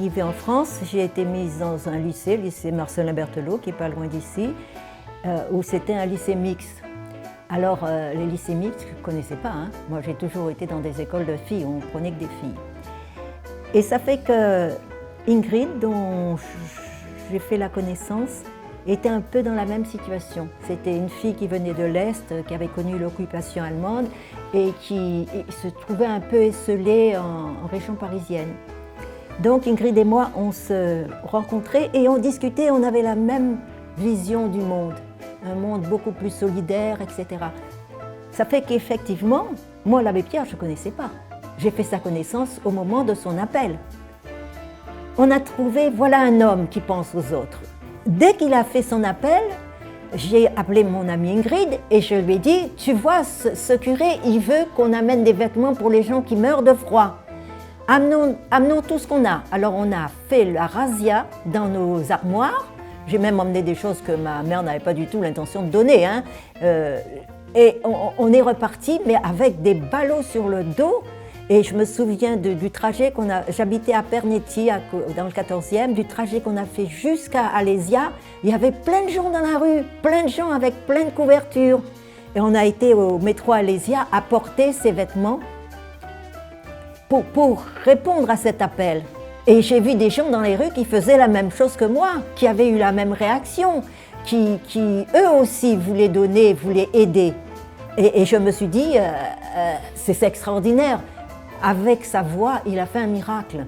arrivée en France, j'ai été mise dans un lycée, le lycée Marcelin Berthelot, qui n'est pas loin d'ici, où c'était un lycée mixte. Alors, les lycées mixtes, je ne connaissais pas. Hein. Moi, j'ai toujours été dans des écoles de filles, on ne prenait que des filles. Et ça fait que Ingrid, dont j'ai fait la connaissance, était un peu dans la même situation. C'était une fille qui venait de l'Est, qui avait connu l'occupation allemande et qui se trouvait un peu esselée en région parisienne. Donc Ingrid et moi, on se rencontrait et on discutait, on avait la même vision du monde, un monde beaucoup plus solidaire, etc. Ça fait qu'effectivement, moi l'abbé Pierre, je ne connaissais pas. J'ai fait sa connaissance au moment de son appel. On a trouvé, voilà un homme qui pense aux autres. Dès qu'il a fait son appel, j'ai appelé mon amie Ingrid et je lui ai dit, tu vois, ce curé, il veut qu'on amène des vêtements pour les gens qui meurent de froid. Amenons tout ce qu'on a. Alors on a fait la razzia dans nos armoires. J'ai même emmené des choses que ma mère n'avait pas du tout l'intention de donner. Hein. Et on est reparti, mais avec des ballots sur le dos. Et je me souviens du trajet qu'on a. J'habitais à Pernetti, dans le 14e, du trajet qu'on a fait jusqu'à Alésia. Il y avait plein de gens dans la rue, plein de gens avec plein de couvertures. Et on a été au métro Alésia apporter ces vêtements pour répondre à cet appel. Et j'ai vu des gens dans les rues qui faisaient la même chose que moi, qui avaient eu la même réaction, qui eux aussi voulaient donner, voulaient aider. Et je me suis dit, c'est extraordinaire. Avec sa voix, il a fait un miracle.